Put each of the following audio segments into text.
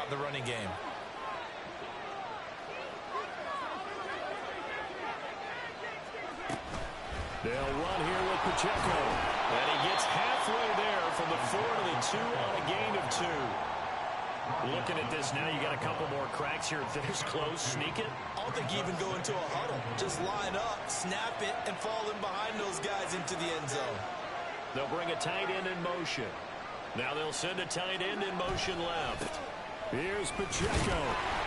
out in the running game. They'll run here with Pacheco. And he gets halfway there from the 4 to the 2 on a gain of 2. Looking at this now, you got a couple more cracks here. If this close, sneak it. I don't think you even go into a huddle. Just line up, snap it, and fall in behind those guys into the end zone. They'll bring a tight end in motion. Now they'll send a tight end in motion left. Here's Pacheco.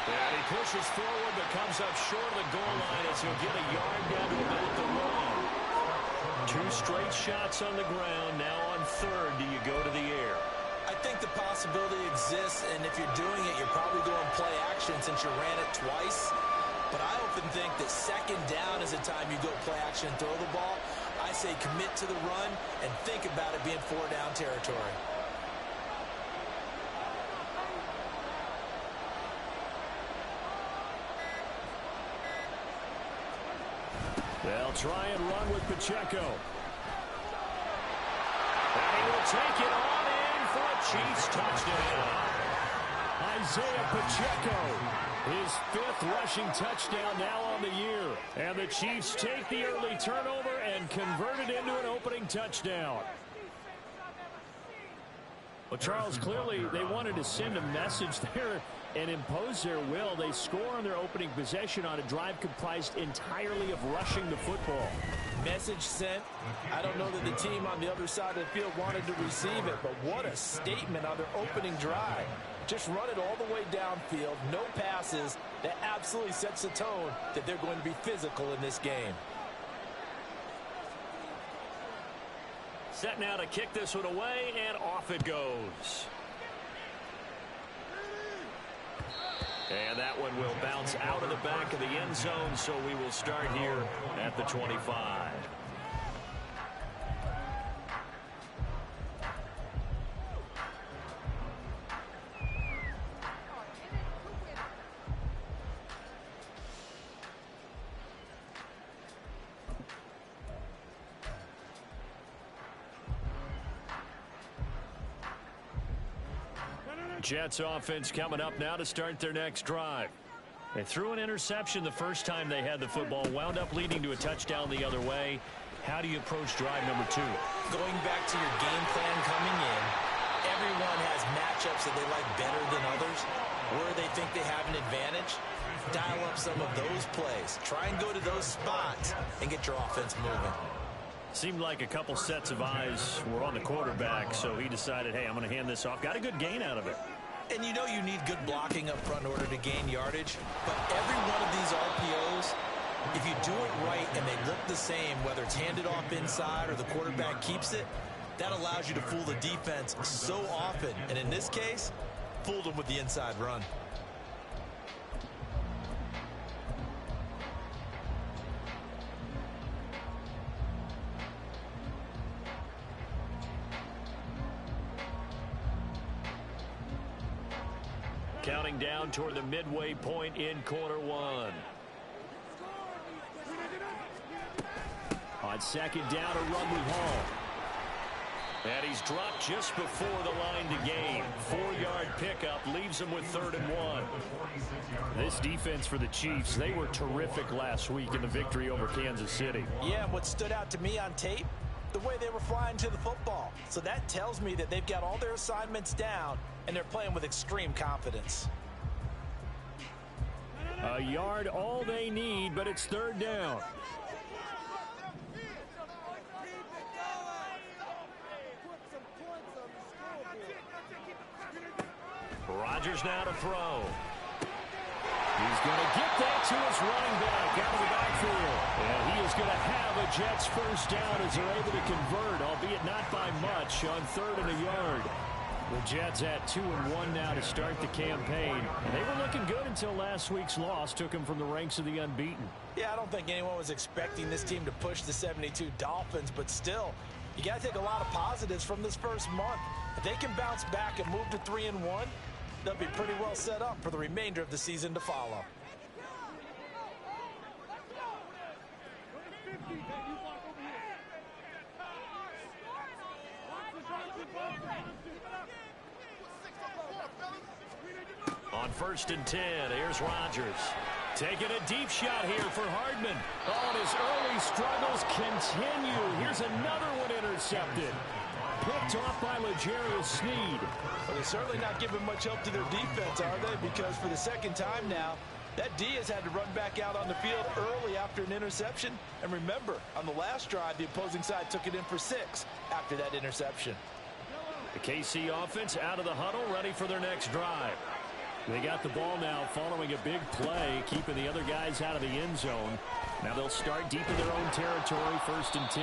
And he pushes forward but comes up short of the goal line as he'll get a yard down to about the 1. 2 straight shots on the ground. Now on 3rd, do you go to the air? I think the possibility exists, and if you're doing it, you're probably going play action since you ran it twice. But I often think that 2nd down is the time you go play action and throw the ball. I say commit to the run and think about it being 4-down territory. They'll try and run with Pacheco. And he will take it on in for a Chiefs touchdown. Isaiah Pacheco, his 5th rushing touchdown now on the year. And the Chiefs take the early turnover and convert it into an opening touchdown. Well, Charles, clearly they wanted to send a message there and impose their will. They score on their opening possession on a drive comprised entirely of rushing the football. Message sent. I don't know that the team on the other side of the field wanted to receive it, but what a statement on their opening drive. Just run it all the way downfield, no passes. That absolutely sets the tone that they're going to be physical in this game. Set now to kick this one away, and off it goes. And that one will bounce out of the back of the end zone, so we will start here at the 25. Jets offense coming up now to start their next drive. They threw an interception the first time they had the football, wound up leading to a touchdown the other way. How do you approach drive number 2? Going back to your game plan coming in, everyone has matchups that they like better than others. Where they think they have an advantage, dial up some of those plays. Try and go to those spots and get your offense moving. Seemed like a couple sets of eyes were on the quarterback, so he decided, hey, I'm going to hand this off. Got a good gain out of it. And you know you need good blocking up front in order to gain yardage. But every one of these RPOs, if you do it right and they look the same, whether it's handed off inside or the quarterback keeps it, that allows you to fool the defense so often. And in this case, fooled them with the inside run. Counting down toward the midway point in quarter 1. On 2nd down, a run with Hall. And he's dropped just before the line to gain. 4-yard pickup leaves him with 3rd and 1. This defense for the Chiefs, they were terrific last week in the victory over Kansas City. Yeah, what stood out to me on tape, the way they were flying to the football. So that tells me that they've got all their assignments down and they're playing with extreme confidence. A yard all they need, but it's 3rd down. Rodgers now to throw. He's going to get that to his running back out of the backfield. And he is going to have a Jets 1st down as they're able to convert, albeit not by much, on 3rd and a yard. The Jets at 2-1 now to start the campaign. They were looking good until last week's loss took them from the ranks of the unbeaten. Yeah, I don't think anyone was expecting this team to push the 72 Dolphins, but still, you got to take a lot of positives from this first month. If they can bounce back and move to 3-1, they'll be pretty well set up for the remainder of the season to follow. first and 10. Here's Rodgers. Taking a deep shot here for Hardman. Oh, and his early struggles continue. Here's another one intercepted. Picked off by L'Jarius Sneed. Well, they're certainly not giving much help to their defense, are they? Because for the second time now, that D has had to run back out on the field early after an interception. And remember, on the last drive, the opposing side took it in for 6 after that interception. The KC offense out of the huddle, ready for their next drive. They got the ball now following a big play, keeping the other guys out of the end zone. Now they'll start deep in their own territory, first and 10.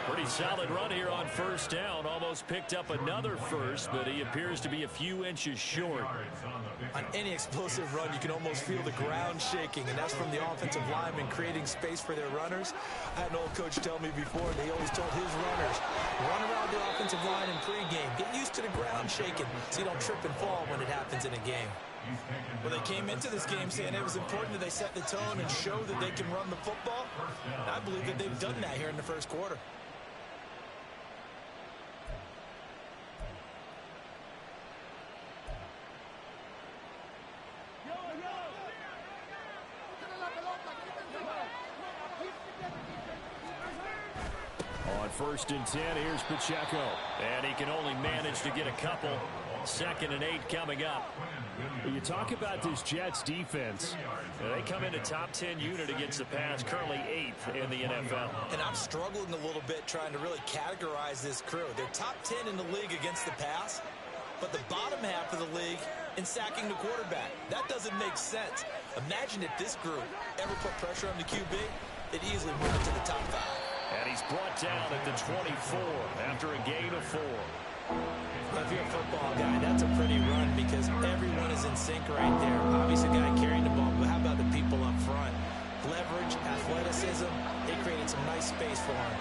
Pretty solid run here on first down. Almost picked up another first, but he appears to be a few inches short. On any explosive run, you can almost feel the ground shaking, and that's from the offensive linemen creating space for their runners. I had an old coach tell me before, they always told his runners, run around the offensive line in pregame. Get used to the ground shaking so you don't trip and fall when it happens in a game. Well, they came into this game saying it was important that they set the tone and show that they can run the football. And I believe that they've done that here in the first quarter. On first and 10, here's Pacheco. And he can only manage to get a couple. Second and 8 coming up. When you talk about this Jets defense, they come into top 10 unit against the pass, currently 8th in the NFL. And I'm struggling a little bit trying to really categorize this crew. They're top 10 in the league against the pass, but the bottom half of the league in sacking the quarterback. That doesn't make sense. Imagine if this group ever put pressure on the QB, they'd easily move it to the top 5. And he's brought down at the 24 after a gain of 4. If you're a football guy, that's a pretty run because everyone is in sync right there. Obviously, a guy carrying the ball, but how about the people up front? Leverage, athleticism, they created some nice space for him.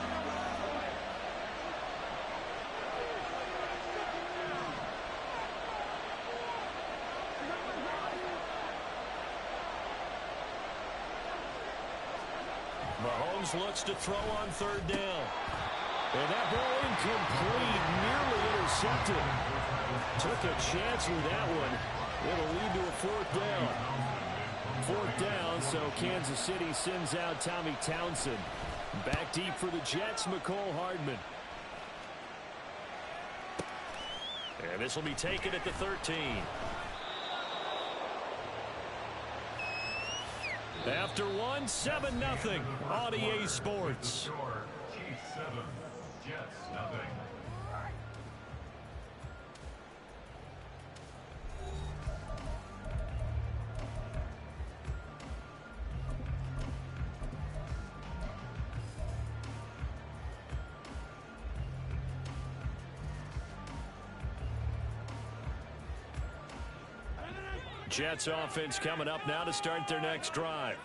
Mahomes looks to throw on third down. And that ball incomplete, nearly intercepted. Took a chance with that one. It'll lead to a fourth down. Fourth down, so Kansas City sends out Tommy Townsend. Back deep for the Jets, McCole Hardman. And this will be taken at the 13. After one, 7-0 on EA Sports. Jets offense coming up now to start their next drive.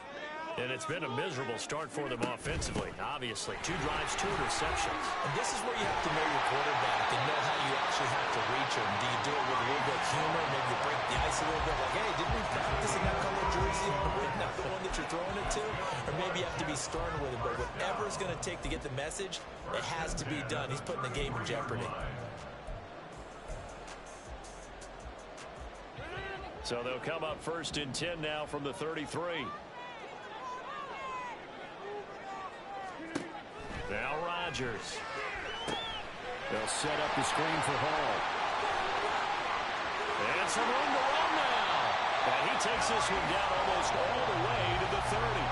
And it's been a miserable start for them offensively, obviously. 2 drives, 2 interceptions. And this is where you have to know your quarterback and know how you actually have to reach him. Do you do it with a little bit of humor? Maybe you break the ice a little bit. Like, hey, didn't we practice in that color jersey on the wing, not the one that you're throwing it to? Or maybe you have to be stern with him. But whatever it's going to take to get the message, it has to be done. He's putting the game in jeopardy. So they'll come up first and 10 now from the 33. Now Rodgers. They'll set up the screen for Hall. And some room to run now. And he takes this one down almost all the way to the 30.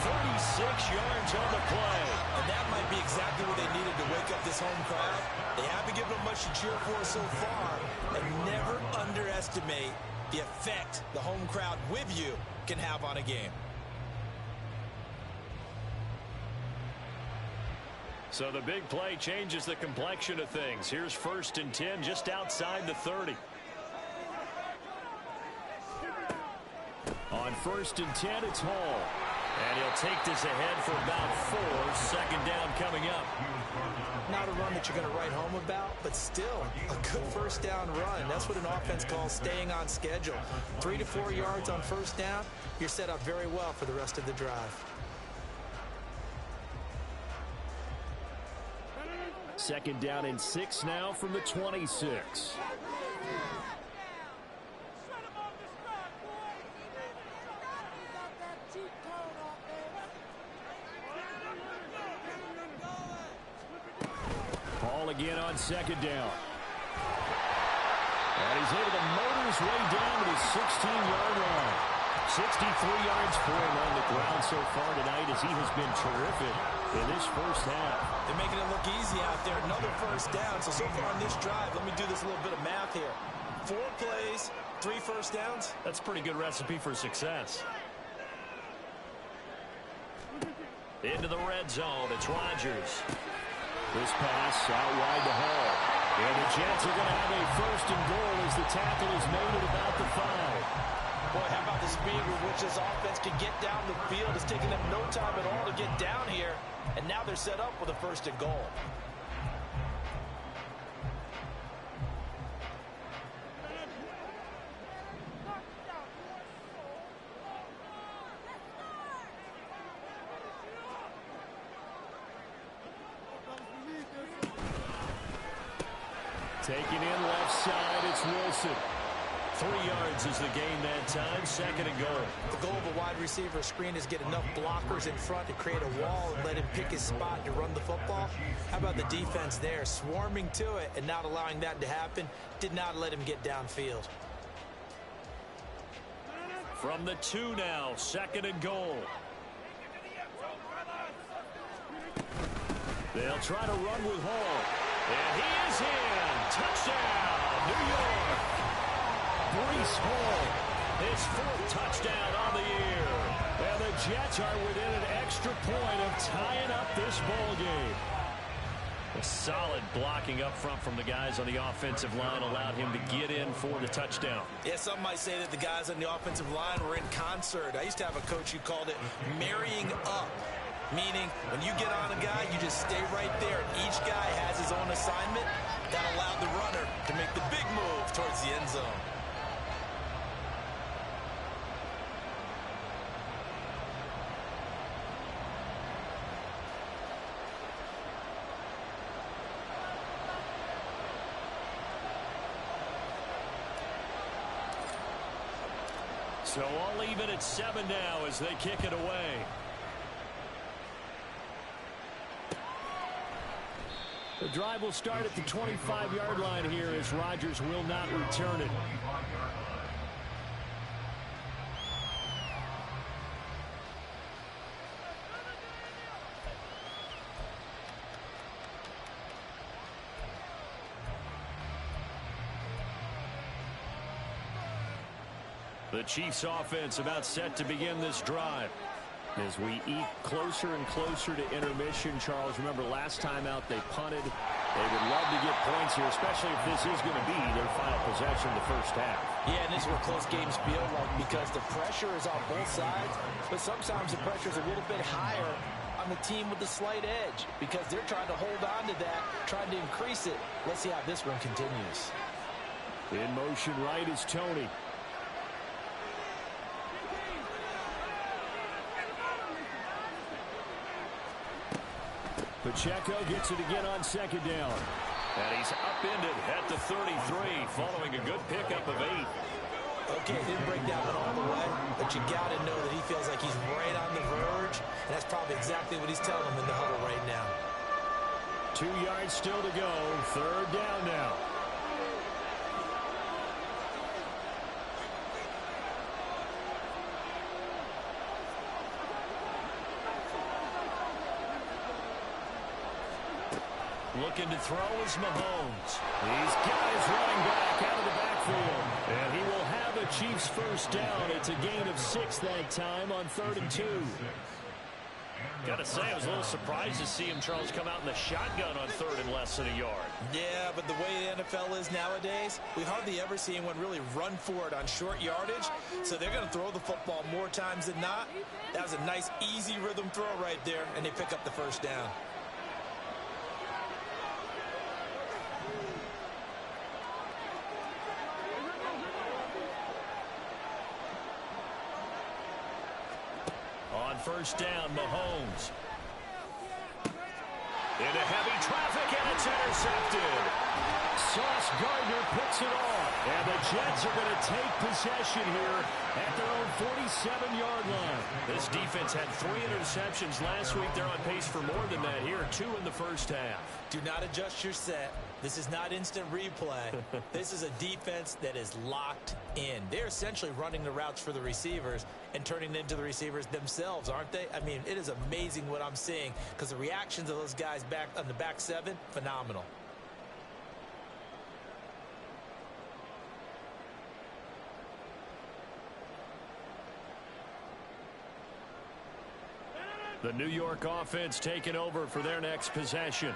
36 yards on the play. And that might be exactly what they needed to wake up this home crowd. They haven't given them much to cheer for so far. And never underestimate the effect the home crowd with you can have on a game. So the big play changes the complexion of things. Here's first and 10 just outside the 30. On first and 10, it's Hall. And he'll take this ahead for about 4. Second down coming up. Not a run that you're going to write home about, but still a good first down run. That's what an offense calls staying on schedule. 3 to 4 yards on first down, you're set up very well for the rest of the drive. Second down and 6 now from the 26. again on second down. And he's able to motor his way down to the 16-yard line. 63 yards for him on the ground so far tonight as he has been terrific in this first half. They're making it look easy out there. Another first down. So far on this drive, let me do this little bit of math here. 4 plays, 3 first downs. That's a pretty good recipe for success. Into the red zone. It's Rodgers. This pass out wide to Hall. And the Jets are going to have a first and goal as the tackle is made at about the 5. Boy, how about the speed with which this offense can get down the field? It's taking them no time at all to get down here. And now they're set up with a first and goal. Taking in left side, it's Wilson. 3 yards is the gain that time, second and goal. The goal of a wide receiver screen is get enough blockers in front to create a wall and let him pick his spot to run the football. How about the defense there, swarming to it and not allowing that to happen? Did not let him get downfield. From the 2 now, second and goal. They'll try to run with Hall. And he is in. Touchdown, New York. Breece Hall, his 4th touchdown on the year. And the Jets are within an extra point of tying up this ball game. A solid blocking up front from the guys on the offensive line allowed him to get in for the touchdown. Yeah, some might say that the guys on the offensive line were in concert. I used to have a coach who called it marrying up, meaning when you get on a guy, you just stay right there. And each guy has his own assignment. That allowed the runner to make the big move towards the end zone. So all even at 7 now as they kick it away. The drive will start at the 25-yard line here as Rodgers will not return it. The Chiefs offense about set to begin this drive. As we eat closer and closer to intermission, Charles, remember last time out they punted. They would love to get points here, especially if this is going to be their final possession the first half. Yeah, and this is where close games feel like because the pressure is on both sides, but sometimes the pressure is a little bit higher on the team with the slight edge because they're trying to hold on to that, trying to increase it. Let's see how this one continues. In motion right is Tony. Pacheco gets it again on second down. And he's upended at the 33 following a good pickup of 8. Okay, didn't break that one all the way, but you got to know that he feels like he's right on the verge, and that's probably exactly what he's telling them in the huddle right now. 2 yards still to go, third down now. Looking to throw is Mahomes. He's got his running back out of the backfield. And he will have a Chiefs first down. It's a gain of 6 that time on 3rd and 2. Gotta say, I was a little surprised to see him, Charles, come out in the shotgun on 3rd and less than a yard. Yeah, but the way the NFL is nowadays, we hardly ever see anyone really run for it on short yardage. So they're going to throw the football more times than not. That was a nice, easy rhythm throw right there, and they pick up the first down. On first down, Mahomes. Into heavy traffic, and it's intercepted. Sauce Gardner puts it off. And the Jets are going to take possession here at their own 47-yard line. This defense had 3 interceptions last week. They're on pace for more than that here, 2 in the first half. Do not adjust your set. This is not instant replay. This is a defense that is locked in. They're essentially running the routes for the receivers and turning them into the receivers themselves, aren't they? I mean, it is amazing what I'm seeing because the reactions of those guys back on the back 7, phenomenal. The New York offense taking over for their next possession.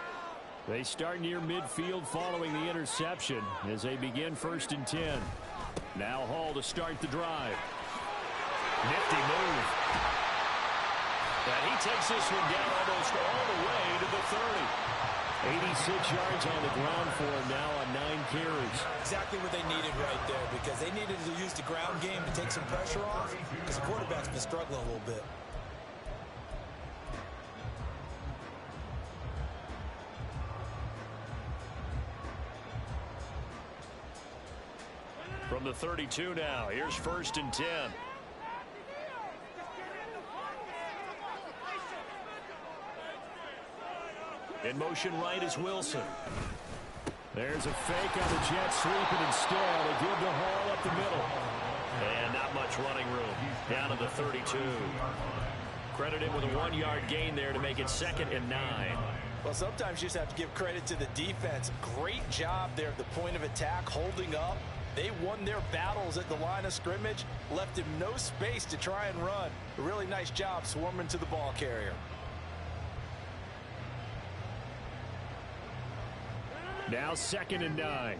They start near midfield following the interception as they begin 1st and 10. Now Hall to start the drive. Nifty move. And he takes this one down almost all the way to the 30. 86 yards on the ground for him now on 9 carries. Exactly what they needed right there because they needed to use the ground game to take some pressure off because the quarterback's been struggling a little bit. From the 32 now, here's 1st and 10. In motion right is Wilson. There's a fake on the Jets sweeping instead. They give the Hall up the middle. And not much running room. Down to the 32. Credit him with a 1-yard gain there to make it 2nd and 9. Well, sometimes you just have to give credit to the defense. Great job there at the point of attack, holding up. They won their battles at the line of scrimmage, left him no space to try and run. A really nice job swarming to the ball carrier. Now 2nd and 9.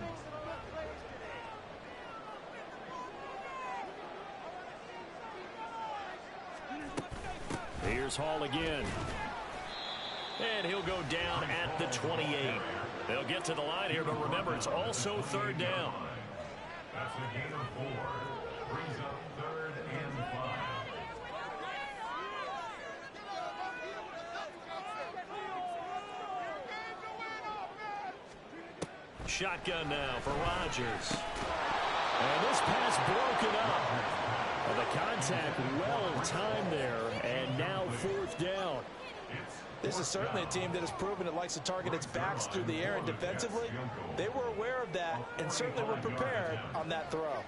Here's Hall again. And he'll go down at the 28. They'll get to the line here, but remember, it's also 3rd down. That's a gain of 4. Brings up 3rd and 5. Shotgun now for Rodgers. And this pass broken up. Well, the contact well timed there, and now 4th down. This is certainly a team that has proven it likes to target its backs through the air and defensively. They were aware of that and certainly were prepared on that throw.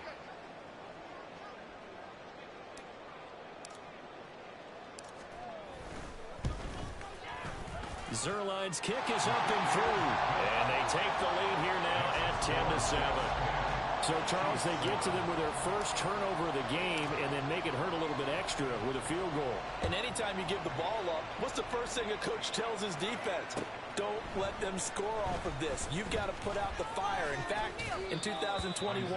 Zerline's kick is up and through. And they take the lead here now at 10-7. So, Charles, they get to them with their first turnover of the game and then make it hurt a little bit extra with a field goal. And anytime you give the ball up, what's the first thing a coach tells his defense? Don't let them score off of this. You've got to put out the fire. In fact, in 2021,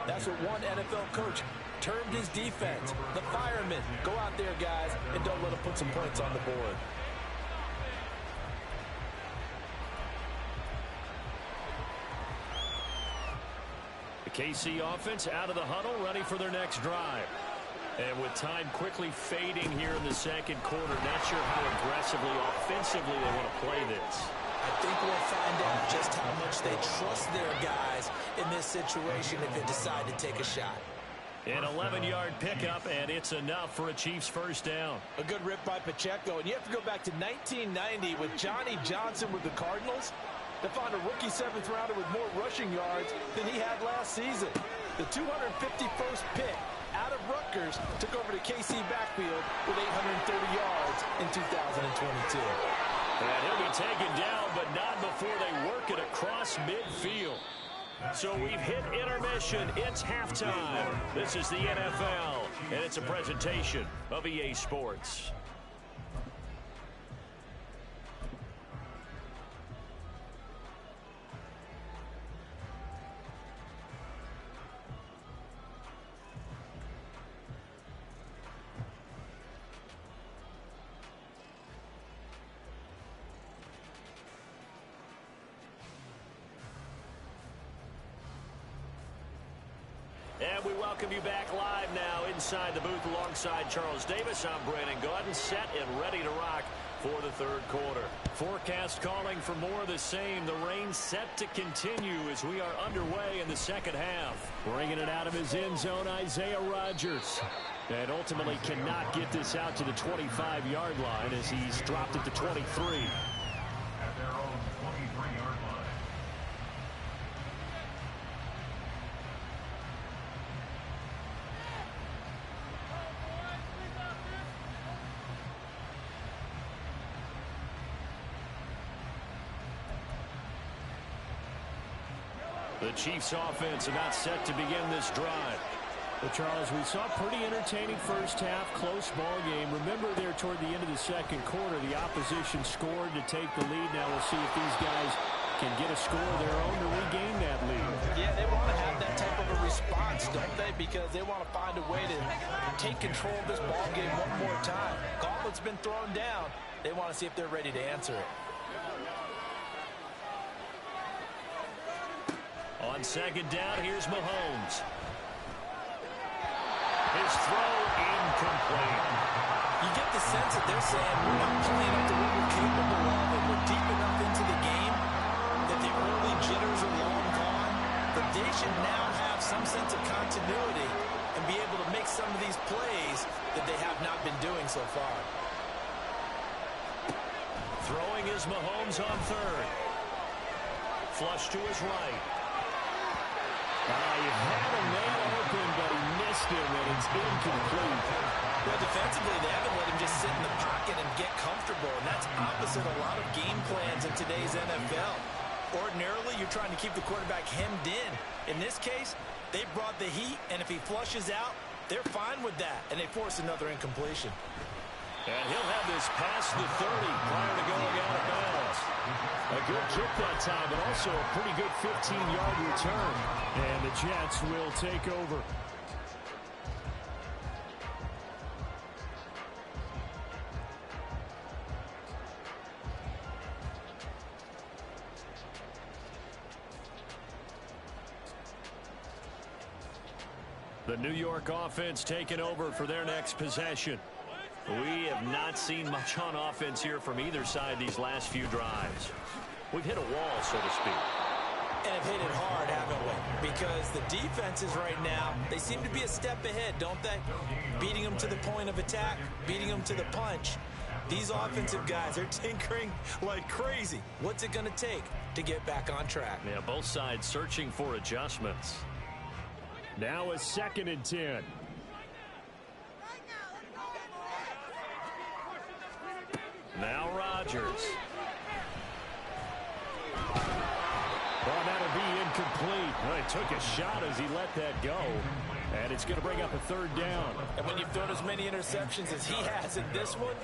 that's what one NFL coach termed his defense. The firemen. Go out there, guys, and don't let them put some points on the board. KC offense out of the huddle, ready for their next drive. And with time quickly fading here in the 2nd quarter, not sure how aggressively, offensively they want to play this. I think we'll find out just how much they trust their guys in this situation if they decide to take a shot. An 11-yard pickup, and it's enough for a Chiefs 1st down. A good rip by Pacheco, and you have to go back to 1990 with Johnny Johnson with the Cardinals to find a rookie 7th rounder with more rushing yards than he had last season. The 251st pick out of Rutgers took over the KC backfield with 830 yards in 2022. And he'll be taken down, but not before they work it across midfield. So we've hit intermission. It's halftime. This is the NFL, and it's a presentation of EA Sports. And we welcome you back live now inside the booth alongside Charles Davis. I'm Brandon Gaudin, set and ready to rock for the third quarter. Forecast calling for more of the same. The rain set to continue as we are underway in the second half. Bringing it out of his end zone, Isaiah Rodgers. And ultimately cannot get this out to the 25-yard line as he's dropped it to 23. At their own 23-yard line. The Chiefs offense about set to begin this drive. Well, Charles, we saw a pretty entertaining first half, close ball game. Remember there toward the end of the second quarter, the opposition scored to take the lead. Now we'll see if these guys can get a score of their own to regain that lead. Yeah, they want to have that type of a response, don't they? Because they want to find a way to take control of this ball game one more time. Gauntlet's been thrown down. They want to see if they're ready to answer it. On second down, here's Mahomes. His throw incomplete. You get the sense that they're saying we're not playing up to what we're capable of, and we're deep enough into the game that the early jitters are long gone, that they should now have some sense of continuity and be able to make some of these plays that they have not been doing so far. Throwing is Mahomes on third. Flush to his right. You had a man open, but he missed him, and it's incomplete. Well, defensively, they haven't let him just sit in the pocket and get comfortable, and that's opposite a lot of game plans in today's NFL. Ordinarily, you're trying to keep the quarterback hemmed in. In this case, they brought the heat, and if he flushes out, they're fine with that, and they force another incompletion. And he'll have this past the 30 prior to going out of bounds. A good kick that time, but also a pretty good 15-yard return. And the Jets will take over. The New York offense taking over for their next possession. We have not seen much on offense here from either side these last few drives. We've hit a wall, so to speak. And have hit it hard, haven't we? Because the defenses right now, they seem to be a step ahead, don't they? Beating them to the point of attack, beating them to the punch. These offensive guys are tinkering like crazy. What's it going to take to get back on track? Yeah, both sides searching for adjustments. Now a 2nd and 10. Now Rodgers. Well, that'll be incomplete. Well, he took a shot as he let that go. And it's going to bring up a 3rd down. And when you've thrown as many interceptions as he has in this one,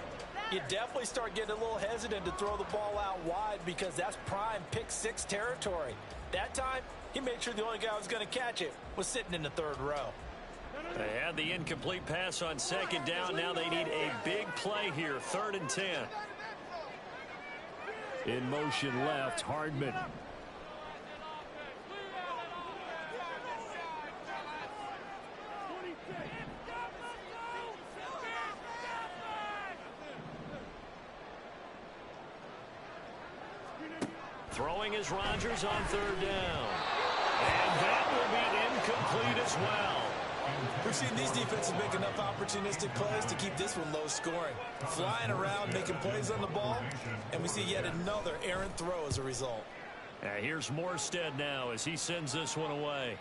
you definitely start getting a little hesitant to throw the ball out wide because that's prime pick-6 territory. That time, he made sure the only guy who was going to catch it was sitting in the 3rd row. They had the incomplete pass on 2nd down. Now they need a big play here. 3rd and 10. In motion left, Hardman. Throwing is Rodgers on 3rd down. And that will be incomplete as well. We've seen these defenses make enough opportunistic plays to keep this one low scoring. Flying around, making plays on the ball, and we see yet another errant throw as a result. Here's Morstead now as he sends this one away.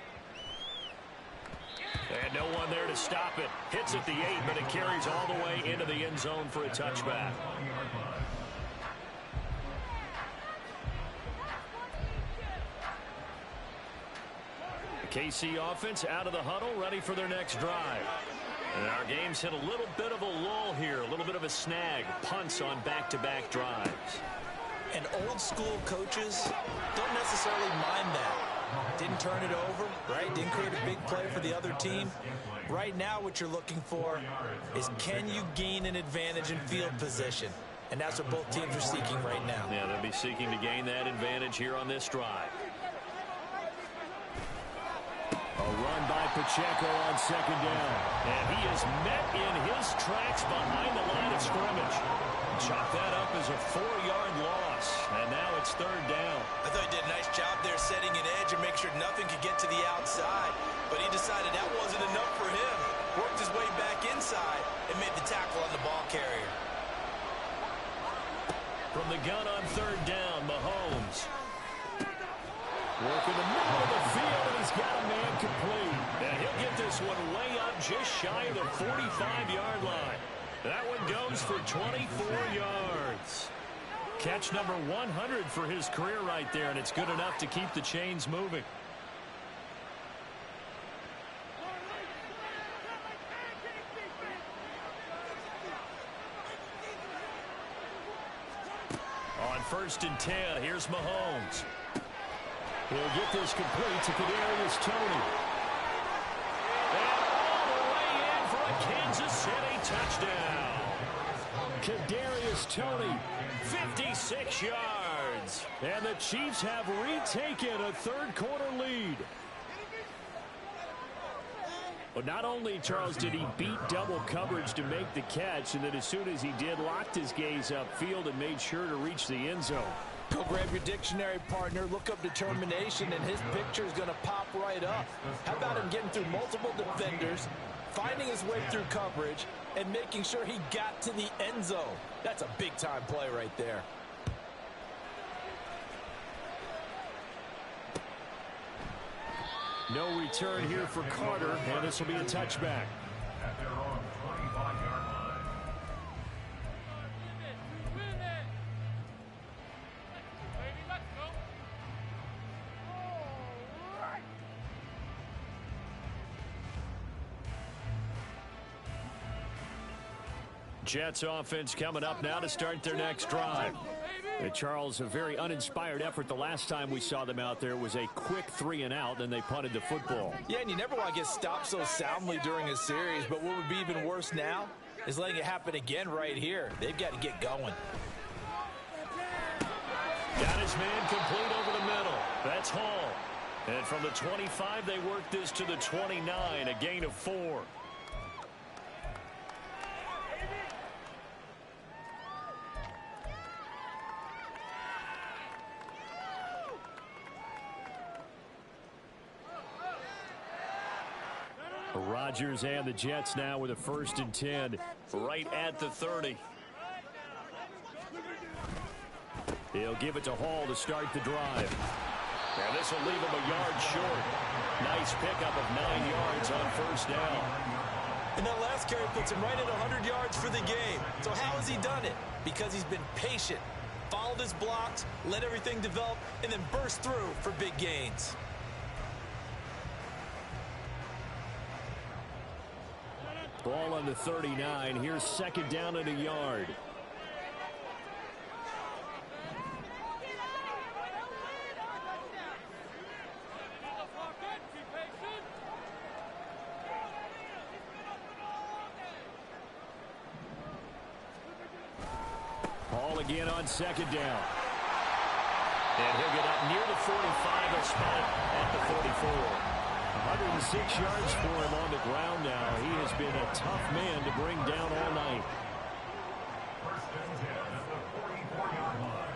And no one there to stop it. Hits at the 8, but it carries all the way into the end zone for a touchback. KC offense out of the huddle, ready for their next drive. And our game's hit a little bit of a lull here, a little bit of a snag. Punts on back-to-back drives. And old school coaches don't necessarily mind that. Didn't turn it over, right? Didn't create a big play for the other team. Right now what you're looking for is can you gain an advantage in field position? And that's what both teams are seeking right now. Yeah, they'll be seeking to gain that advantage here on this drive. A run by Pacheco on second down. And he is met in his tracks behind the line of scrimmage. Chop that up as a 4-yard loss. And now it's third down. I thought he did a nice job there setting an edge and make sure nothing could get to the outside. But he decided that wasn't enough for him. Worked his way back inside and made the tackle on the ball carrier. From the gun on third down, Mahomes. Working the middle of the field, and he's got a man complete. And he'll get this one way up just shy of the 45-yard line. That one goes for 24 yards. Catch number 100 for his career right there, and it's good enough to keep the chains moving. On 1st and 10, here's Mahomes. He'll get this complete to Kadarius Toney. And all the way in for a Kansas City touchdown. Kadarius Toney. 56 yards. And the Chiefs have retaken a third-quarter lead. But not only, Charles, did he beat double coverage to make the catch, and then as soon as he did, locked his gaze upfield and made sure to reach the end zone. Go grab your dictionary, partner. Look up determination, and his picture is going to pop right up. How about him getting through multiple defenders, finding his way through coverage, and making sure he got to the end zone? That's a big-time play right there. No return here for Carter, and this will be a touchback. At their own 25-yard line. Jets offense coming up now to start their next drive. And Charles, a very uninspired effort the last time we saw them out there was a quick 3-and-out, and they punted the football. Yeah, and you never want to get stopped so soundly during a series, but what would be even worse now is letting it happen again right here. They've got to get going. Got his man complete over the middle. That's Hall. And from the 25, they work this to the 29, a gain of 4. Rodgers and the Jets now with a 1st and 10. Right at the 30. He'll give it to Hall to start the drive. And this will leave him a yard short. Nice pickup of 9 yards on 1st down. And that last carry puts him right at 100 yards for the game. So how has he done it? Because he's been patient, followed his blocks, let everything develop, and then burst through for big gains. Ball on the 39. Here's 2nd down and a yard. Ball again on 2nd down. And he'll get up near the 45, a spot at the 44. 106 yards for him on the ground now. He has been a tough man to bring down all night. 1st and 10 at the 44-yard line.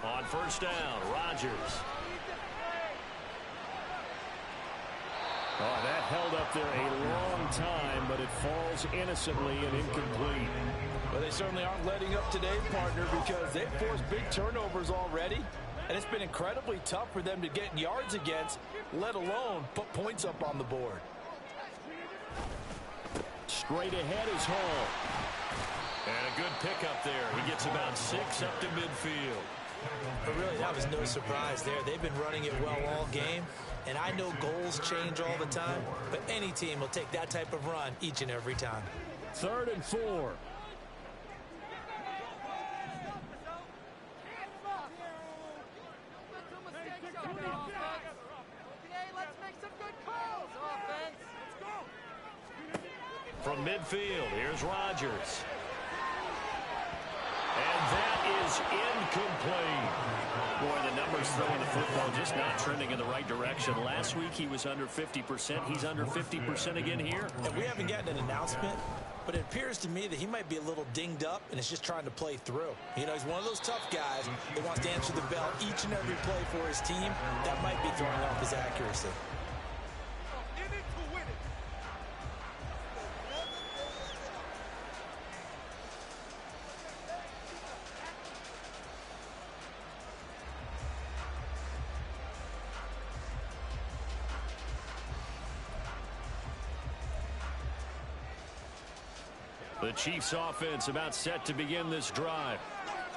On 1st down, Rodgers. Oh, that held up there a long time, but it falls innocently and incomplete. Well, they certainly aren't letting up today, partner, because they've forced big turnovers already, and it's been incredibly tough for them to get yards against, let alone put points up on the board. Straight ahead is Hall. And a good pickup there. He gets about 6 up to midfield. But really, that was no surprise there. They've been running it well all game. And I know goals change all the time, but any team will take that type of run each and every time. 3rd and 4. Let's make some good calls. from midfield. Here's Rodgers. And that is incomplete. Boy, the numbers throwing the football just not trending in the right direction. Last week he was under 50%. He's under 50% again here. And we haven't gotten an announcement, but it appears to me that he might be a little dinged up and is just trying to play through. You know, he's one of those tough guys that wants to answer the bell each and every play for his team. That might be throwing off his accuracy. The Chiefs offense about set to begin this drive.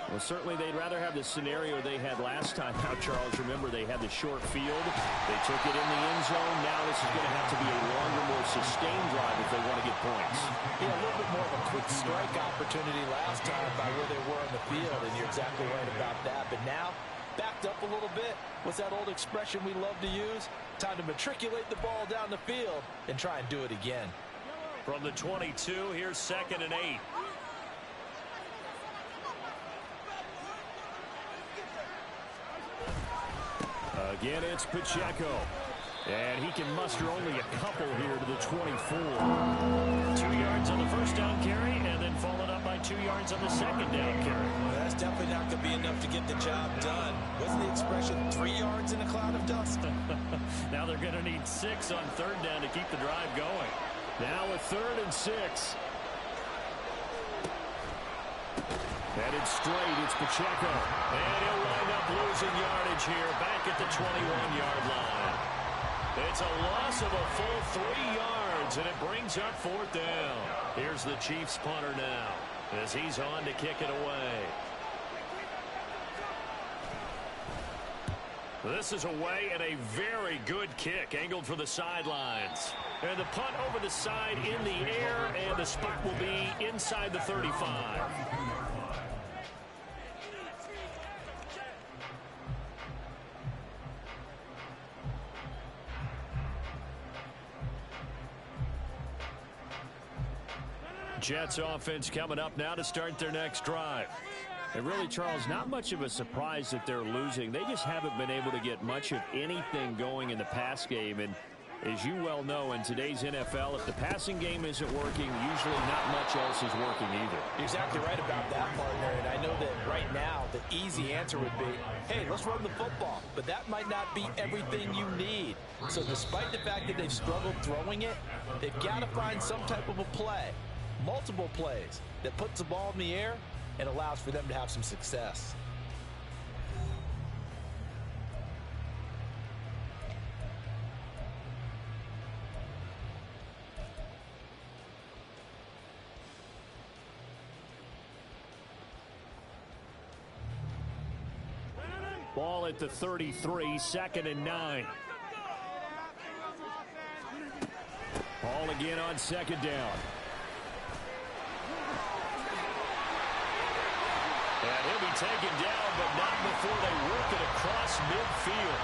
Well, certainly they'd rather have the scenario they had last time out, Charles. Remember, they had the short field. They took it in the end zone. Now this is going to have to be a longer, more sustained drive if they want to get points. Yeah, a little bit more of a quick strike opportunity last time by where they were on the field, and you're exactly right about that. But now, backed up a little bit. What's that old expression we love to use? Time to matriculate the ball down the field and try and do it again. From the 22, here's 2nd and 8. Again, it's Pacheco. And he can muster only a couple here to the 24. 2 yards on the first down carry, and then followed up by 2 yards on the second down carry. Well, that's definitely not going to be enough to get the job done. Wasn't the expression 3 yards in a cloud of dust? Now they're going to need 6 on 3rd down to keep the drive going. Now a 3rd and 6. Headed straight, it's Pacheco. And he'll wind up losing yardage here back at the 21-yard line. It's a loss of a full 3 yards, and it brings up 4th down. Here's the Chiefs punter now as he's on to kick it away. This is away and a very good kick angled for the sidelines. And the punt over the side in the air, and the spot will be inside the 35. Jets offense coming up now to start their next drive. And really, Charles, not much of a surprise that they're losing. They just haven't been able to get much of anything going in the pass game. And as you well know, in today's NFL, if the passing game isn't working, usually not much else is working either. You're exactly right about that, partner. And I know that right now the easy answer would be, hey, let's run the football. But that might not be everything you need. So despite the fact that they've struggled throwing it, they've got to find some type of a play, multiple plays, that puts the ball in the air and allows for them to have some success. Ball at the 33, 2nd and 9. Ball again on 2nd down. And he'll be taken down, but not before they work it across midfield.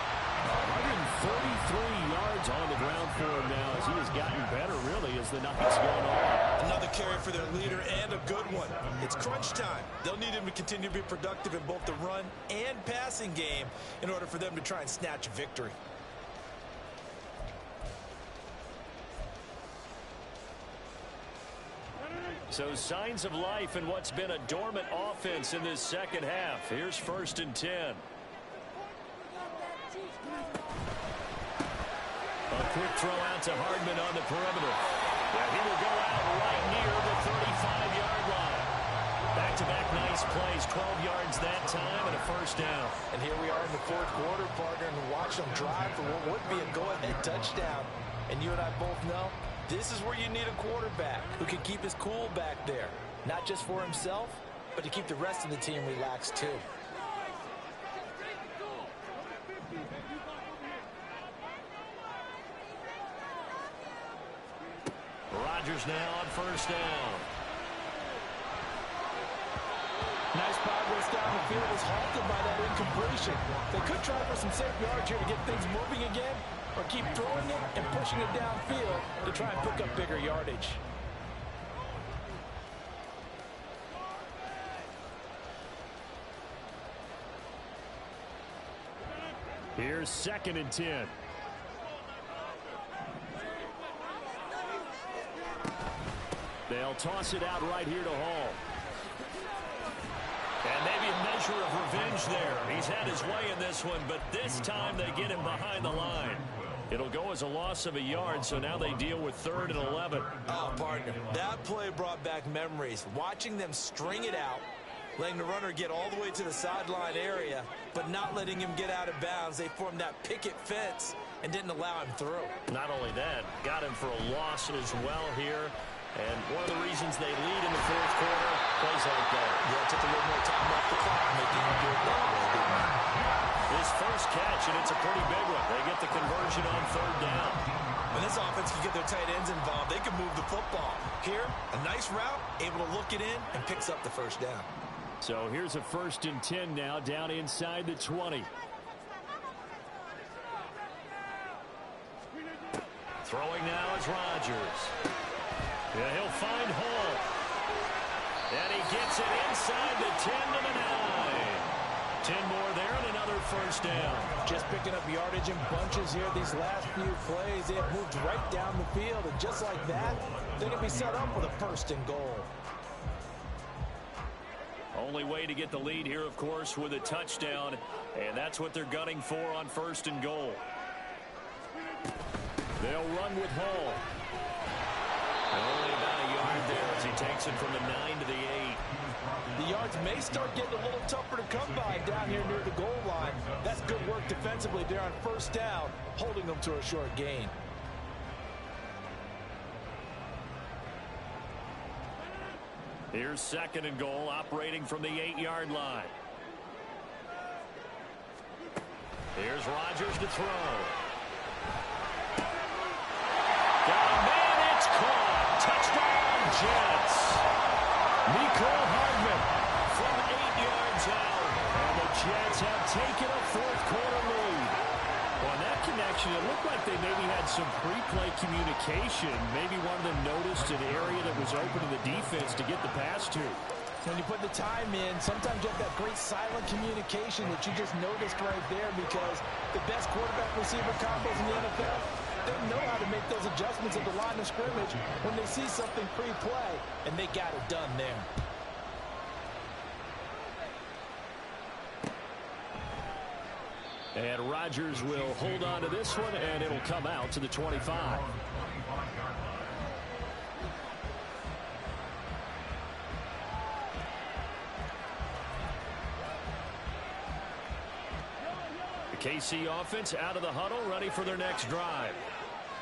133 yards on the ground for him now as he has gotten better, really, as the night's gone on. Another carry for their leader, and a good one. It's crunch time. They'll need him to continue to be productive in both the run and passing game in order for them to try and snatch a victory. So signs of life in what's been a dormant offense in this second half. Here's 1st and 10. A quick throw out to Hardman on the perimeter. Yeah, he will go out right near the 35-yard line. Back-to-back nice plays, 12 yards that time, and a 1st down. And here we are in the 4th quarter, partner, and watch them drive for what would be a go-ahead touchdown. And you and I both know this is where you need a quarterback who can keep his cool back there. Not just for himself, but to keep the rest of the team relaxed too. Rodgers now on 1st down. Nice progress down the field was halted by that incompletion. They could try for some safe yards here to get things moving again, or keep throwing it and pushing it downfield to try and pick up bigger yardage. Here's 2nd and 10. They'll toss it out right here to Hall. And maybe a measure of revenge there. He's had his way in this one, but this time they get him behind the line. It'll go as a loss of a yard, so now they deal with 3rd and 11. Oh, partner, that play brought back memories. Watching them string it out, letting the runner get all the way to the sideline area, but not letting him get out of bounds. They formed that picket fence and didn't allow him through. Not only that, got him for a loss as well here. And one of the reasons they lead in the 4th quarter, plays like that. Yeah, it took a little more time off the clock, making him do it that way, didn't it? His first catch, and it's a pretty big one. They get the conversion on 3rd down. When this offense can get their tight ends involved, they can move the football. Here, a nice route, able to look it in, and picks up the 1st down. So here's a 1st and 10 now, down inside the 20. Throwing now is Rodgers. Yeah, he'll find Hall. And he gets it inside the 10 to the 9. 10 more there and another 1st down. Just picking up yardage in bunches here these last few plays. They have moved right down the field, and just like that, they're going to be set up with a 1st and goal. Only way to get the lead here, of course, with a touchdown, and that's what they're gunning for on 1st and goal. They'll run with Hall. Only about a yard there as he takes it from the 9 to the 8. The yards may start getting a little tougher to come by down here near the goal line. That's good work defensively there on 1st down, holding them to a short gain. Here's 2nd and goal, operating from the 8-yard line. Here's Rodgers to throw. Got a man, it's caught. Touchdown, Jets. Nicole Hardman from 8 yards out. And the Jets have taken a 4th quarter lead. On that connection, it looked like they maybe had some pre-play communication. Maybe one of them noticed an area that was open to the defense to get the pass to. When you put the time in, sometimes you have that great silent communication that you just noticed right there, because the best quarterback-receiver combos in the NFL, they know how to make those adjustments at the line of scrimmage when they see something pre-play, and they got it done there. And Rodgers will hold on to this one, and it'll come out to the 25. The KC offense out of the huddle, ready for their next drive.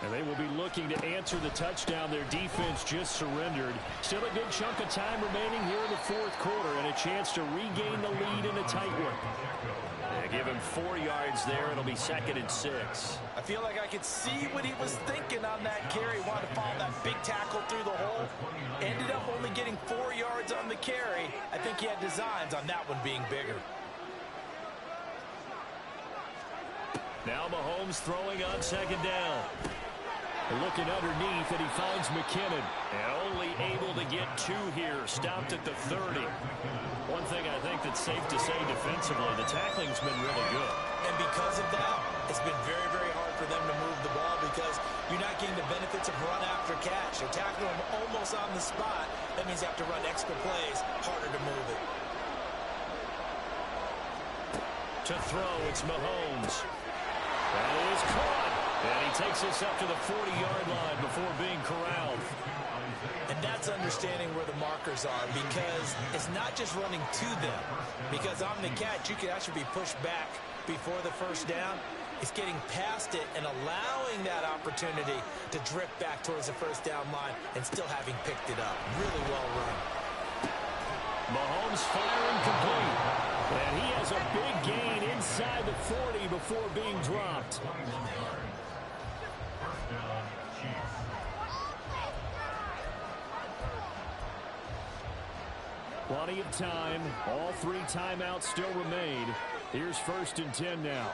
And they will be looking to answer the touchdown their defense just surrendered. Still a good chunk of time remaining here in the 4th quarter, and a chance to regain the lead in a tight one. They give him 4 yards there. It'll be 2nd and 6. I feel like I could see what he was thinking on that carry. Wanted to follow that big tackle through the hole. Ended up only getting 4 yards on the carry. I think he had designs on that one being bigger. Now Mahomes throwing on 2nd down. Looking underneath, and he finds McKinnon. And only able to get 2 here. Stopped at the 30. One thing I think that's safe to say defensively, the tackling's been really good. And because of that, it's been very, very hard for them to move the ball, because you're not getting the benefits of run after catch. They're tackling them almost on the spot. That means you have to run extra plays, harder to move it. To throw, it's Mahomes. That is caught. And he takes us up to the 40-yard line before being corralled. And that's understanding where the markers are, because it's not just running to them. Because on the catch, you can actually be pushed back before the 1st down. It's getting past it and allowing that opportunity to drift back towards the 1st down line and still having picked it up. Really well run. Mahomes firing complete. And he has a big gain inside the 40 before being dropped. Plenty of time. All 3 timeouts still remain. Here's 1st and 10 now.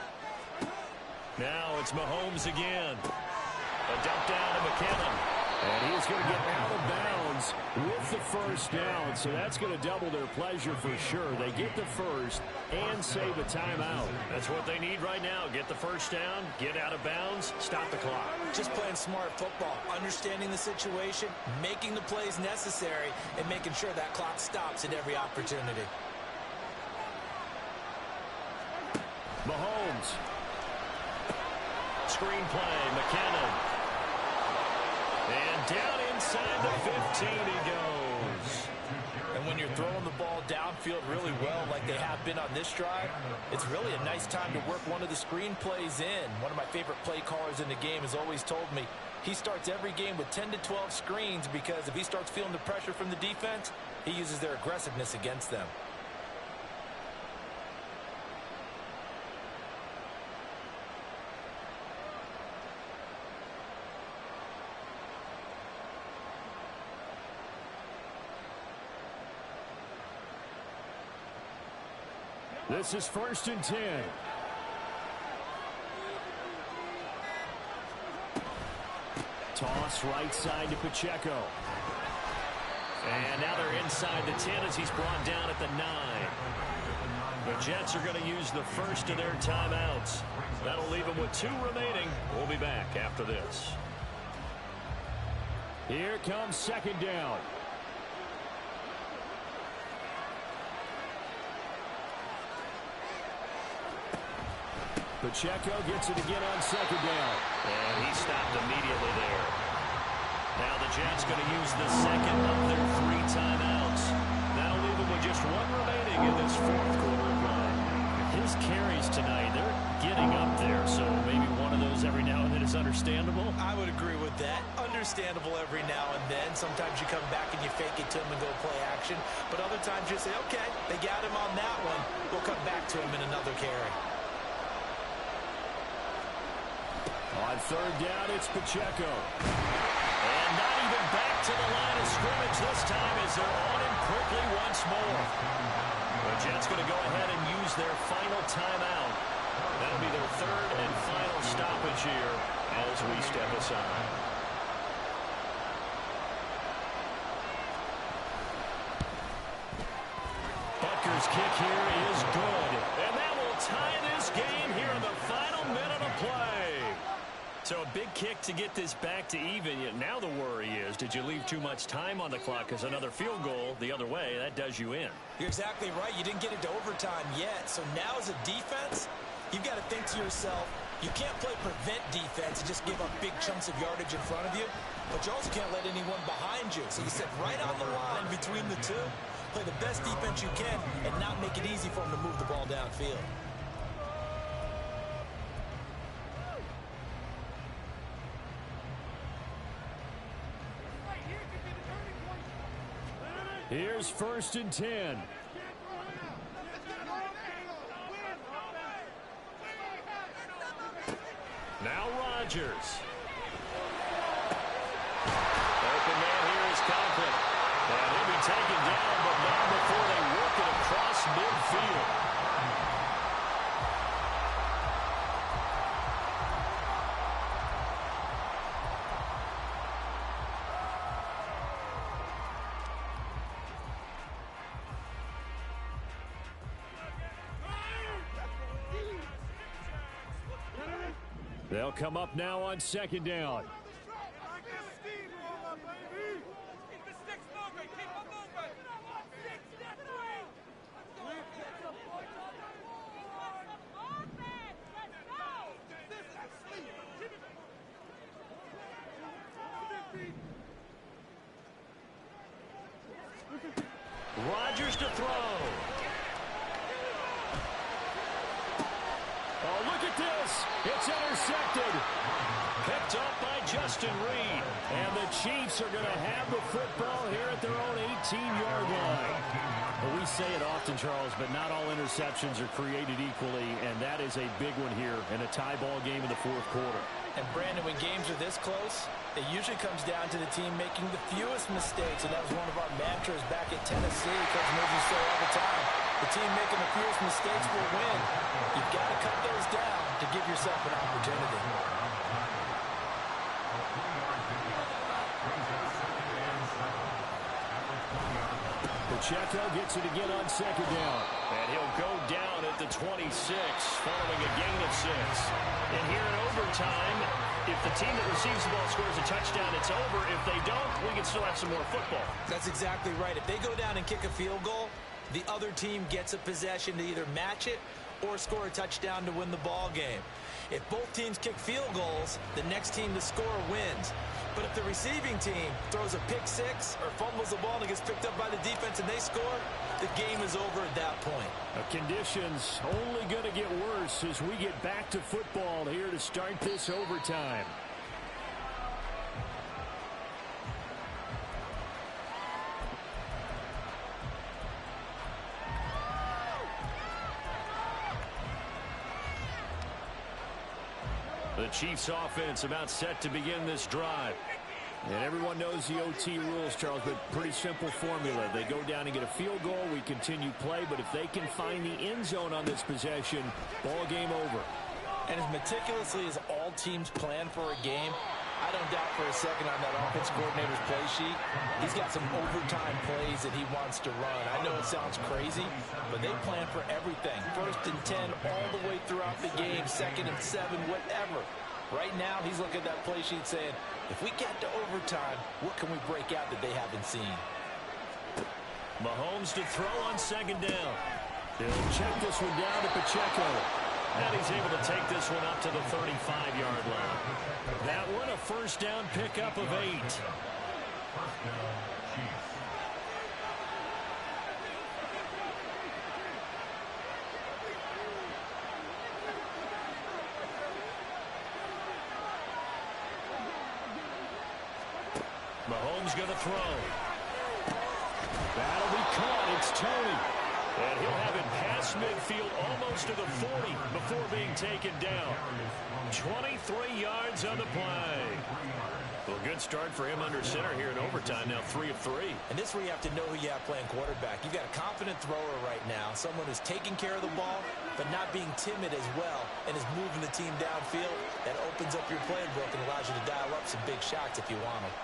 Now it's Mahomes again. A dump down to McKinnon. And he's going to get out of bounds Redskins with the first down, so that's going to double their pleasure for sure. They get the first and save a timeout. That's what they need right now. Get the first down, get out of bounds, stop the clock. Just playing smart football, understanding the situation, making the plays necessary, and making sure that clock stops at every opportunity. Mahomes. Screen play, McKinnon. And down inside the 15 he goes. And when you're throwing the ball downfield really well like they have been on this drive, it's really a nice time to work one of the screen plays in. One of my favorite play callers in the game has always told me he starts every game with 10 to 12 screens because if he starts feeling the pressure from the defense, he uses their aggressiveness against them. This is 1st and 10. Toss right side to Pacheco. And now they're inside the 10 as he's brought down at the 9. The Jets are going to use the first of their timeouts. That'll leave them with 2 remaining. We'll be back after this. Here comes 2nd down. Pacheco gets it again on 2nd down. And he stopped immediately there. Now the Jets going to use the second of their 3 timeouts. That'll leave them with just 1 remaining in this 4th quarter of play. His carries tonight, they're getting up there, so maybe one of those every now and then is understandable. I would agree with that. Understandable every now and then. Sometimes you come back and you fake it to him and go play action. But other times you say, okay, they got him on that one. We'll come back to him in another carry. On 3rd down, it's Pacheco. And not even back to the line of scrimmage this time as they're on him quickly once more. The Jets going to go ahead and use their final timeout. That'll be their 3rd and final stoppage here as we step aside. Butker's kick here is good. And that will tie this game here in the final minute of play. So a big kick to get this back to even. Now the worry is, did you leave too much time on the clock? Because another field goal the other way, that does you in. You're exactly right. You didn't get into overtime yet. So now as a defense, you've got to think to yourself, you can't play prevent defense and just give up big chunks of yardage in front of you. But you also can't let anyone behind you. So you sit right on the line between the two, play the best defense you can, and not make it easy for them to move the ball downfield. Here's 1st and 10. Now Rodgers. Open man here is Conklin. And he'll be taken down, but not before they work it across midfield. They'll come up now on 2nd down. Rodgers to throw. Oh, look at this. It's intercepted. Picked up by Justin Reed. And the Chiefs are going to have the football here at their own 18-yard line. Well, we say it often, Charles, but not all interceptions are created equally, and that is a big one here in a tie ball game in the 4th quarter. And, Brandon, when games are this close, it usually comes down to the team making the fewest mistakes, and that was one of our mantras back at Tennessee. Coach Murphy said all the time, the team making the fewest mistakes will win. You've got to cut those down to give yourself an opportunity. Pacheco gets it again on second down. And he'll go down at the 26 following a gain of 6. And here in overtime, if the team that receives the ball scores a touchdown, it's over. If they don't, we can still have some more football. That's exactly right. If they go down and kick a field goal, the other team gets a possession to either match it or score a touchdown to win the ball game. If both teams kick field goals, the next team to score wins. But if the receiving team throws a pick six or fumbles the ball and it gets picked up by the defense and they score, the game is over at that point. The conditions only going to get worse as we get back to football here to start this overtime. The Chiefs offense about set to begin this drive. And everyone knows the OT rules, Charles, but pretty simple formula. They go down and get a field goal, we continue play, but if they can find the end zone on this possession, ball game over. And as meticulously as all teams plan for a game, I don't doubt for a second on that offense coordinator's play sheet, he's got some overtime plays that he wants to run. I know it sounds crazy, but they plan for everything. 1st and 10 all the way throughout the game, 2nd and 7, whatever. Right now, he's looking at that play sheet saying, if we get to overtime, what can we break out that they haven't seen? Mahomes to throw on 2nd down. They'll check this one down to Pacheco. And he's able to take this one up to the 35-yard line. That one a 1st down pickup of 8. Mahomes going to throw. That'll be caught. It's Tony. And he'll have it past midfield almost to the 40 before being taken down. 23 yards on the play. Well, good start for him under center here in overtime. Now 3 of 3. And this is where you have to know who you have playing quarterback. You've got a confident thrower right now, someone who's taking care of the ball, but not being timid as well, and is moving the team downfield. That opens up your playbook and allows you to dial up some big shots if you want them.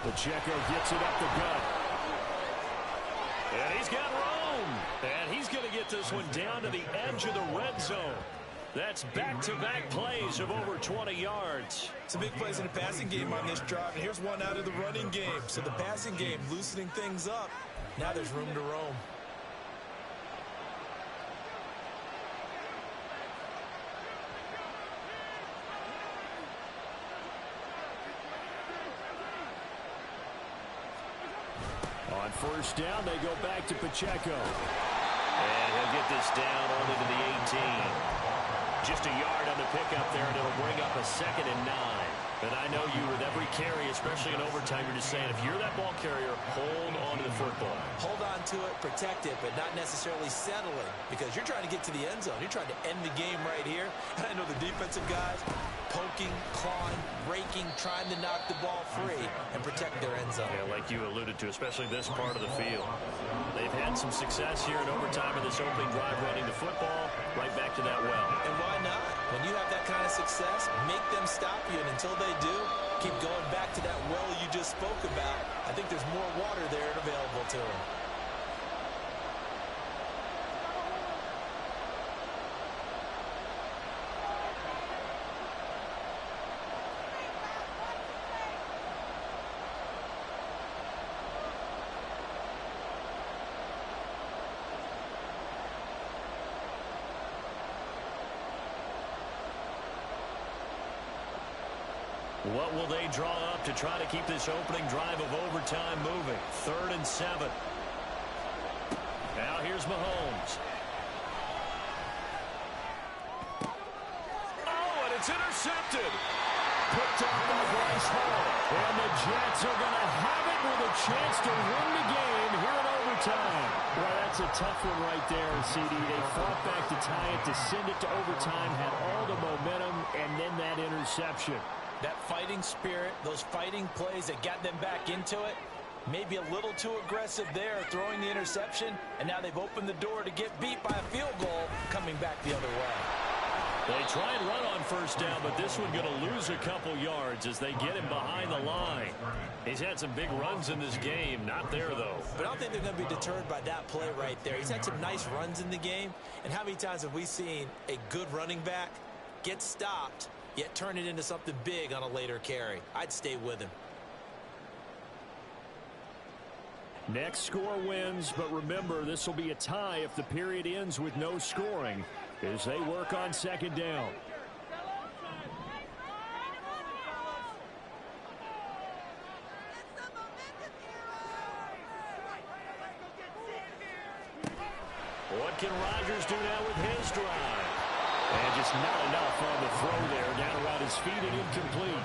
Pacheco gets it up the gut. And he's got room. And he's going to get this one down to the edge of the red zone. That's back-to-back plays of over 20 yards. Some big plays in the passing game on this drive. And here's one out of the running game. So the passing game loosening things up. Now there's room to roam. On 1st down, they go back to Pacheco. And he'll get this down only to the 18. Just a yard on the pickup there, and it'll bring up a 2nd and 9. And I know you, with every carry, especially in overtime, you're just saying, if you're that ball carrier, hold on to the football. Hold on to it, protect it, but not necessarily settling, because you're trying to get to the end zone. You're trying to end the game right here. And I know the defensive guys poking, clawing, raking, trying to knock the ball free and protect their end zone. Yeah, like you alluded to, especially this part of the field. They've had some success here in overtime in this opening drive running the football right back to that well. And why not? When you have that kind of success, make them stop you, and until they do, keep going back to that well you just spoke about. I think there's more water there and available to them. What will they draw up to try to keep this opening drive of overtime moving? 3rd and 7. Now here's Mahomes. Oh, and it's intercepted. Picked up by Bryce Hall. And the Jets are going to have it with a chance to win the game here in overtime. Well, that's a tough one right there, CD. They fought back to tie it, to send it to overtime, had all the momentum, and then that interception. That fighting spirit, those fighting plays that got them back into it, maybe a little too aggressive there, throwing the interception, and now they've opened the door to get beat by a field goal coming back the other way. They try and run on first down, but this one going to lose a couple yards as they get him behind the line. He's had some big runs in this game. Not there, though. But I don't think they're going to be deterred by that play right there. He's had some nice runs in the game. And how many times have we seen a good running back get stopped, yet turn it into something big on a later carry? I'd stay with him. Next score wins, but remember, this will be a tie if the period ends with no scoring as they work on second down. What can Rodgers do now with his drive? And just not enough on the throw there. Down around his feet and incomplete.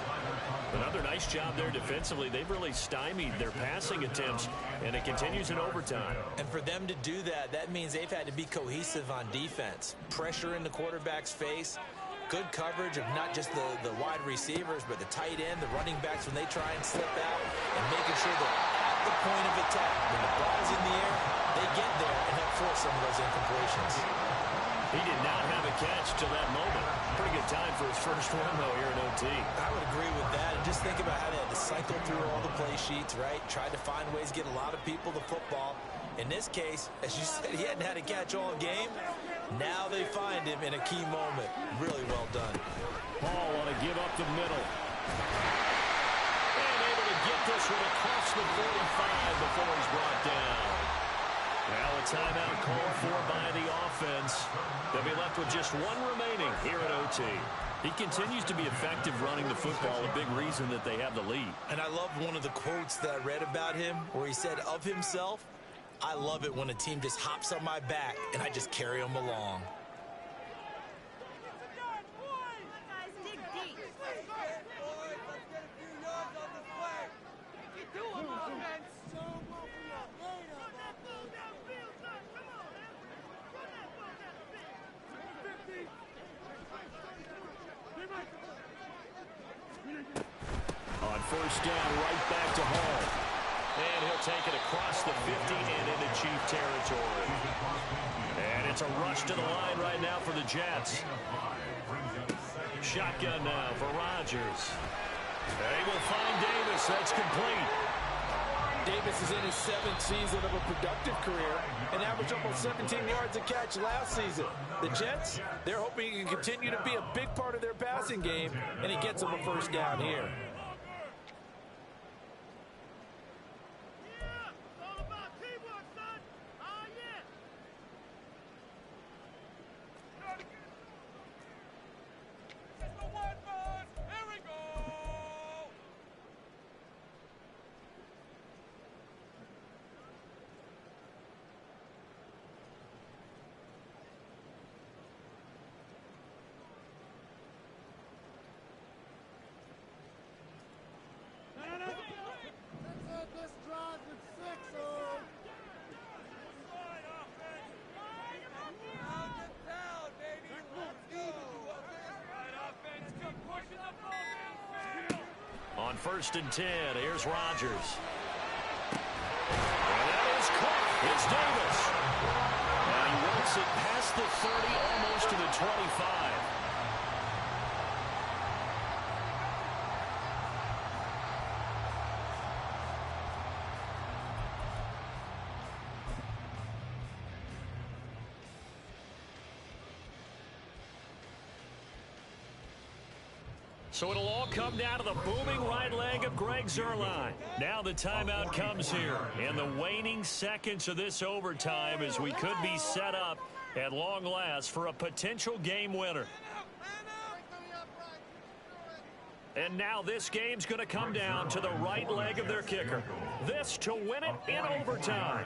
Another nice job there defensively. They've really stymied their passing attempts, and it continues in overtime. And for them to do that, that means they've had to be cohesive on defense. Pressure in the quarterback's face. Good coverage of not just the wide receivers, but the tight end, the running backs when they try and slip out, and making sure that at the point of attack, when the ball's in the air, they get there and help force some of those incompletions. He did not have a catch till that moment. Pretty good time for his first run, though, here in OT. I would agree with that. And just think about how they had to cycle through all the play sheets, right? Tried to find ways to get a lot of people the football. In this case, as you said, he hadn't had a catch all game. Now they find him in a key moment. Really well done. Paul want to give up the middle. And able to get this one across the 45 before he's brought down. Now a timeout called for by the offense. They'll be left with just one remaining here at OT. He continues to be effective running the football, a big reason that they have the lead. And I love one of the quotes that I read about him where he said of himself, "I love it when a team just hops on my back and I just carry them along." On first down, right back to Hall. And he'll take it across the 50 and into Chief territory. And it's a rush to the line right now for the Jets. Shotgun now for Rodgers. They will find Davis. That's complete. Davis is in his 7th season of a productive career and averaged almost 17 yards a catch last season. The Jets, they're hoping he can continue to be a big part of their passing game, and he gets them a first down here. On 1st and 10, here's Rodgers. And that is caught. It's Davis. Now he works it past the 30, almost to the 25. So it'll all come down to the booming right leg of Greg Zuerlein. Now the timeout comes here in the waning seconds of this overtime as we could be set up at long last for a potential game winner. And now this game's going to come down to the right leg of their kicker. This to win it in overtime.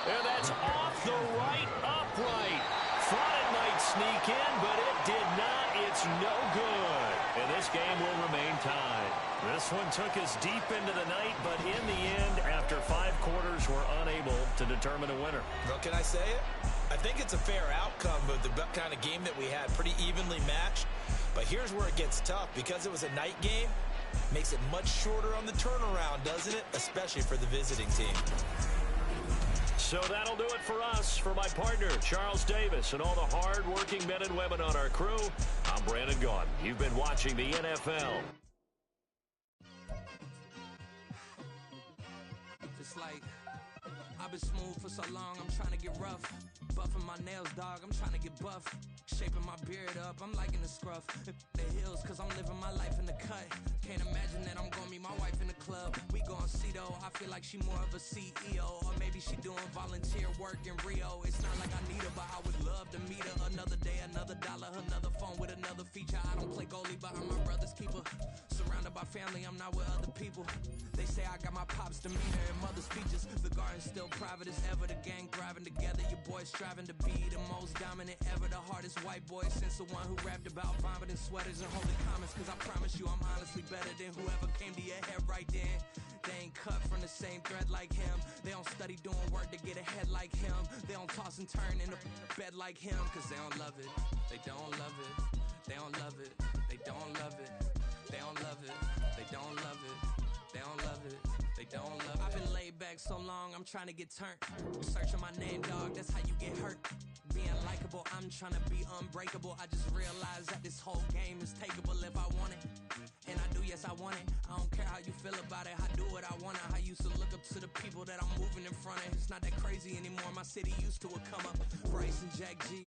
And that's off the right upright. Thought it might sneak in, but it did not it's no good. And this game will remain tied. This one took us deep into the night, but in the end, after 5 quarters, we're unable to determine a winner. Well, can I say it? I think it's a fair outcome of the kind of game that we had, pretty evenly matched. But here's where it gets tough. Because it was a night game, makes it much shorter on the turnaround, doesn't it? Especially for the visiting team. So that'll do it for us. For my partner, Charles Davis, and all the hard-working men and women on our crew, I'm Brandon Gaudin. You've been watching the NFL. It's like, I've been smooth for so long, I'm trying to get rough. Buffing my nails, dog, I'm trying to get buff. Shaping my beard up, I'm liking the scruff. The hills, cause I'm living my life in the cut. Can't imagine that I'm gonna meet my wife in the club. We gon' see though, I feel like she more of a CEO. Or maybe she doing volunteer work in Rio. It's not like I need her, but I would love to meet her. Another day, another dollar, another phone with another feature. I don't play goalie, but I'm my brother's keeper. Surrounded by family, I'm not with other people. They say I got my pop's demeanor and mother's features. The garden's still private as ever. The gang thriving together. Your boys striving to be the most dominant ever. The hardest white boy since the one who rapped about vomiting sweaters and holding comments. Cause I promise you I'm honestly better than whoever came to your head right then. They ain't cut from the same thread like him. They don't study doing work to get ahead like him. They don't toss and turn in a bed like him. Cause they don't love it. They don't love it. They don't love it. They don't love it. They don't love it. They don't love it. They don't love it. They don't love it. I've been laid back so long, I'm trying to get turned. Searching my name, dog, that's how you get hurt. Being likable, I'm trying to be unbreakable. I just realized that this whole game is takeable if I want it. And I do, yes, I want it. I don't care how you feel about it. I do what I want it. I used to look up to the people that I'm moving in front of. It's not that crazy anymore. My city used to a come up. Bryce and Jack G.